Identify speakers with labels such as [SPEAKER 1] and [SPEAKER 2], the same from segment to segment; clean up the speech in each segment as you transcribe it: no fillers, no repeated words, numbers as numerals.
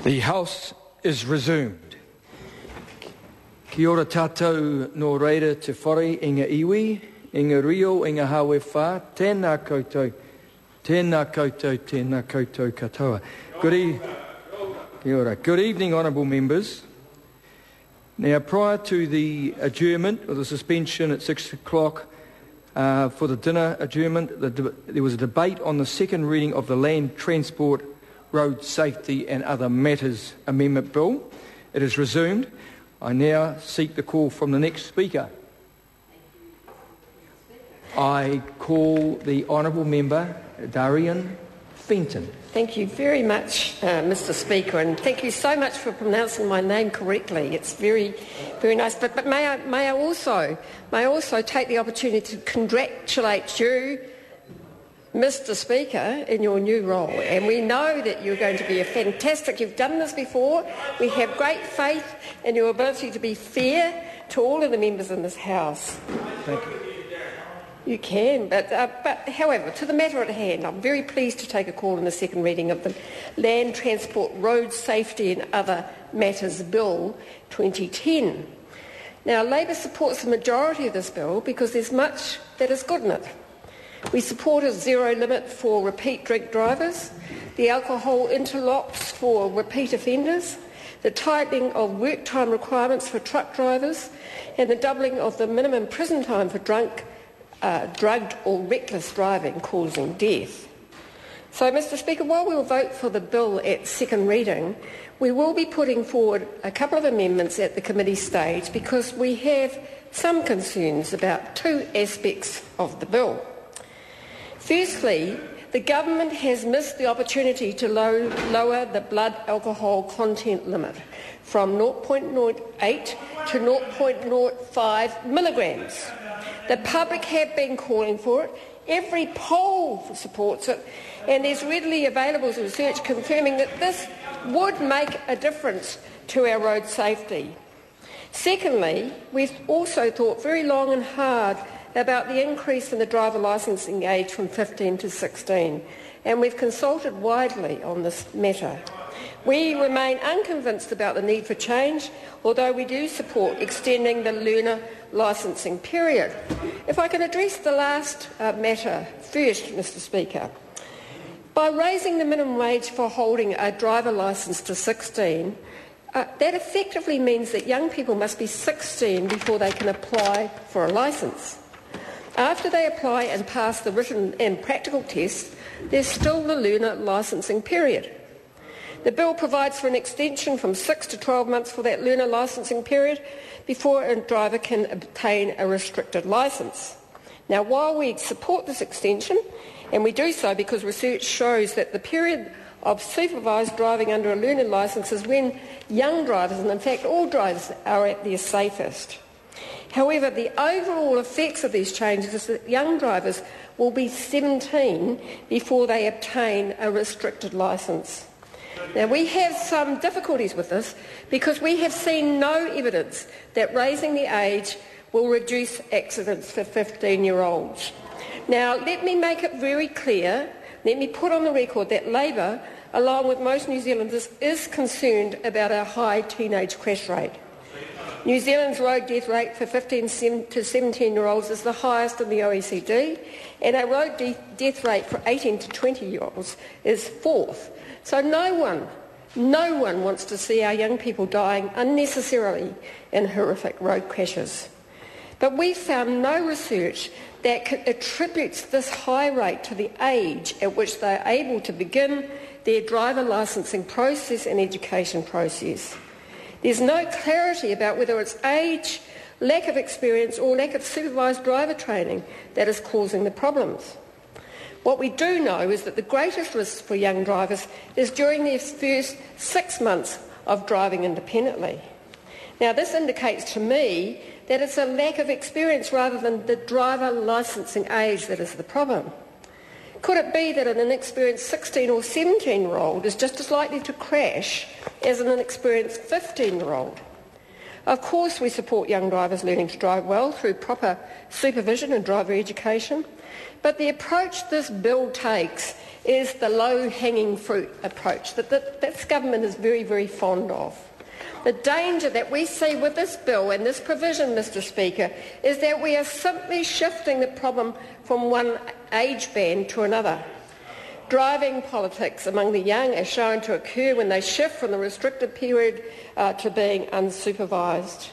[SPEAKER 1] The House is resumed. Kia ora tātou nō reira te whare i ngā iwi, i ngā rio, i ngā hawe whā, tēnā koutou, tēnā koutou, tēnā koutou katoa. Kia ora. Good evening, honourable members. Now, prior to the adjournment or the suspension at 6 o'clock for the dinner adjournment, there was a debate on the second reading of the Land Transport, Road Safety and Other Matters Amendment Bill. It is resumed. I now seek the call from the next speaker. I call the Honourable Member Darian Fenton.
[SPEAKER 2] Thank you very much, Mr. Speaker, and thank you so much for pronouncing my name correctly. It's very, very nice. But may I also take the opportunity to congratulate you, Mr. Speaker, in your new role. And we know that you're going to be fantastic. You've done this before. We have great faith in your ability to be fair to all of the members in this House.
[SPEAKER 1] Thank you.
[SPEAKER 2] You can, but however, to the matter at hand, I'm very pleased to take a call in the second reading of the Land Transport, Road Safety and Other Matters Bill 2010. Now, Labor supports the majority of this bill because there's much that is good in it. We support a zero limit for repeat drink drivers, the alcohol interlocks for repeat offenders, the tightening of work time requirements for truck drivers, and the doubling of the minimum prison time for drugged or reckless driving causing death. So, Mr. Speaker, while we will vote for the bill at second reading, we will be putting forward a couple of amendments at the committee stage because we have some concerns about two aspects of the bill. Firstly, the government has missed the opportunity to lower the blood alcohol content limit from 0.08 to 0.05 milligrams. The public have been calling for it. Every poll supports it, and there's readily available research confirming that this would make a difference to our road safety. Secondly, we've also thought very long and hard about the increase in the driver licensing age from 15 to 16, and we've consulted widely on this matter. We remain unconvinced about the need for change, although we do support extending the learner licensing period. If I can address the last matter first, Mr. Speaker. By raising the minimum wage for holding a driver licence to 16, that effectively means that young people must be 16 before they can apply for a licence. After they apply and pass the written and practical tests, there's still the learner licensing period. The bill provides for an extension from 6 to 12 months for that learner licensing period before a driver can obtain a restricted licence. Now, while we support this extension, and we do so because research shows that the period of supervised driving under a learner licence is when young drivers, and in fact all drivers, are at their safest. However, the overall effects of these changes is that young drivers will be 17 before they obtain a restricted licence. Now, we have some difficulties with this because we have seen no evidence that raising the age will reduce accidents for 15-year-olds. Now, let me make it very clear, let me put on the record that Labor, along with most New Zealanders, is concerned about our high teenage crash rate. New Zealand's road death rate for 15 to 17-year-olds is the highest in the OECD, and our road death rate for 18 to 20-year-olds is fourth. So no one wants to see our young people dying unnecessarily in horrific road crashes. But we found no research that attributes this high rate to the age at which they are able to begin their driver licensing process and education process. There's no clarity about whether it's age, lack of experience or lack of supervised driver training that is causing the problems. What we do know is that the greatest risk for young drivers is during their first 6 months of driving independently. Now, this indicates to me that it's a lack of experience rather than the driver licensing age that is the problem. Could it be that an inexperienced 16 or 17-year-old is just as likely to crash as an inexperienced 15-year-old? Of course we support young drivers learning to drive well through proper supervision and driver education, but the approach this bill takes is the low-hanging fruit approach that this government is very, very fond of. The danger that we see with this bill and this provision, Mr Speaker, is that we are simply shifting the problem from one age band to another. Driving politics among the young is shown to occur when they shift from the restricted period to being unsupervised.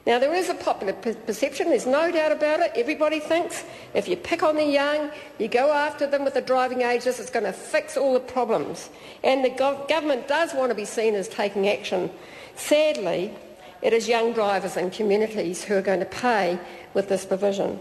[SPEAKER 2] Now, there is a popular perception, there's no doubt about it. Everybody thinks if you pick on the young, you go after them with the driving ages, it's going to fix all the problems. And the government does want to be seen as taking action. Sadly, it is young drivers and communities who are going to pay with this provision.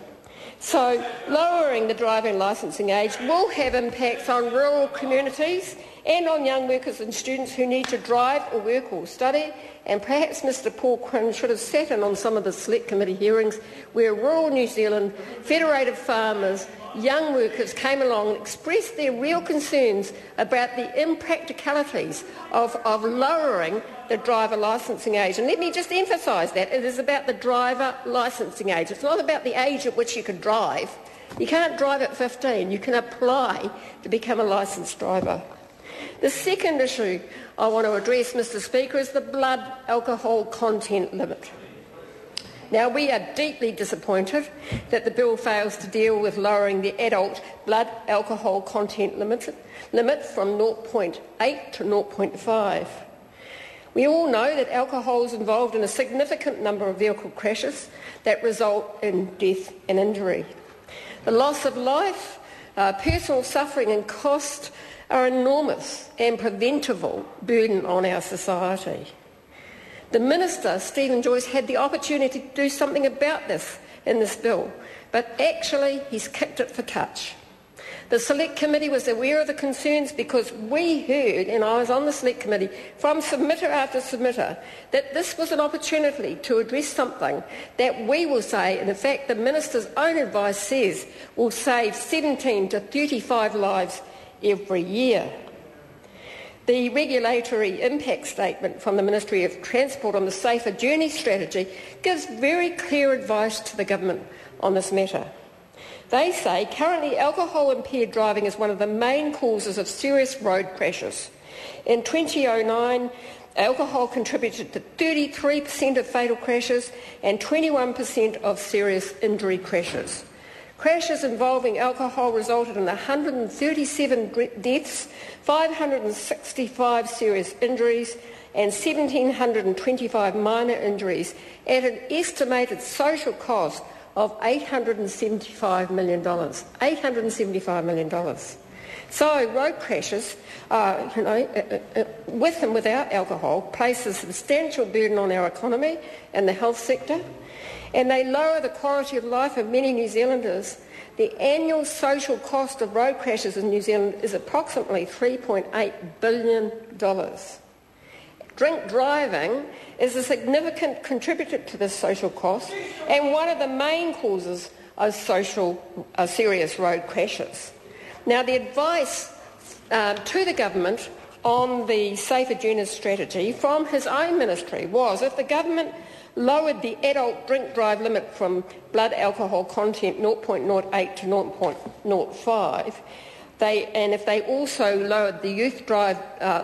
[SPEAKER 2] So, lowering the driving licensing age will have impacts on rural communities and on young workers and students who need to drive or work or study. And perhaps Mr Paul Quinn should have sat in on some of the Select Committee hearings where rural New Zealand, federated farmers, young workers came along and expressed their real concerns about the impracticalities of lowering the driver licensing age. And let me just emphasise that. It is about the driver licensing age. It's not about the age at which you can drive. You can't drive at 15. You can apply to become a licensed driver. The second issue I want to address, Mr Speaker, is the blood alcohol content limit. Now, we are deeply disappointed that the bill fails to deal with lowering the adult blood alcohol content limit from 0.8 to 0.5. We all know that alcohol is involved in a significant number of vehicle crashes that result in death and injury. The loss of life, personal suffering and cost are enormous and preventable burden on our society. The Minister, Stephen Joyce, had the opportunity to do something about this in this bill, but actually he's kicked it for touch. The Select Committee was aware of the concerns because we heard, and I was on the Select Committee, from submitter after submitter, that this was an opportunity to address something that we will say, and in fact the Minister's own advice says, will save 17 to 35 lives every year. The regulatory impact statement from the Ministry of Transport on the Safer Journey strategy gives very clear advice to the government on this matter. They say currently alcohol-impaired driving is one of the main causes of serious road crashes. In 2009, alcohol contributed to 33% of fatal crashes and 21% of serious injury crashes. Crashes involving alcohol resulted in 137 deaths, 565 serious injuries and 1,725 minor injuries at an estimated social cost of $875 million. $875 million. So road crashes, with and without alcohol, place a substantial burden on our economy and the health sector, and they lower the quality of life of many New Zealanders. The annual social cost of road crashes in New Zealand is approximately $3.8 billion. Drink driving is a significant contributor to this social cost and one of the main causes of serious road crashes. Now, the advice to the government on the Safer Journeys strategy from his own ministry was if the government lowered the adult drink drive limit from blood alcohol content 0.08 to 0.05, and if they also lowered the youth drive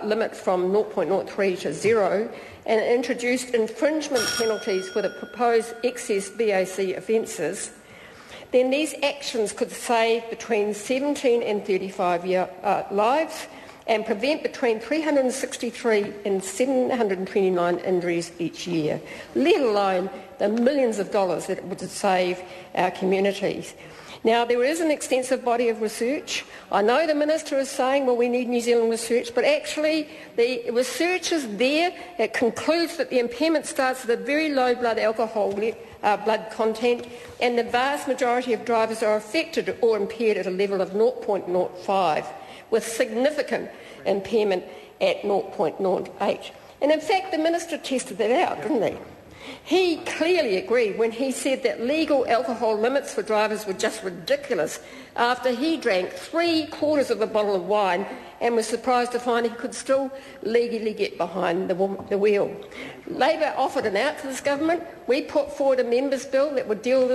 [SPEAKER 2] limit from 0.03 to 0 and introduced infringement penalties for the proposed excess BAC offences, then these actions could save between 17 and 35 lives and prevent between 363 and 729 injuries each year, let alone the millions of dollars that it would save our communities. Now, there is an extensive body of research. I know the Minister is saying, well, we need New Zealand research, but actually the research is there. It concludes that the impairment starts at a very low blood alcohol blood content, and the vast majority of drivers are affected or impaired at a level of 0.05, with significant impairment at 0.08. And in fact, the Minister tested that out, didn't he? He clearly agreed when he said that legal alcohol limits for drivers were just ridiculous after he drank 3/4 of a bottle of wine and was surprised to find he could still legally get behind the wheel. Labor offered an out to this government. We put forward a members' bill that would deal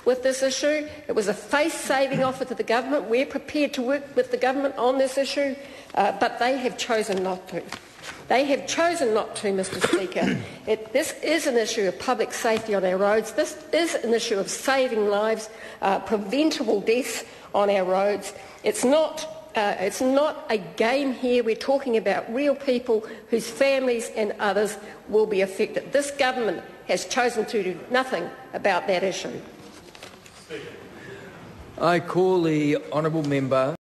[SPEAKER 2] with this issue. It was a face-saving offer to the government. We're prepared to work with the government on this issue, but they have chosen not to. They have chosen not to, Mr Speaker. This is an issue of public safety on our roads. This is an issue of saving lives, preventable deaths on our roads. It's not a game here. We're talking about real people whose families and others will be affected. This government has chosen to do nothing about that issue.
[SPEAKER 1] I call the honourable member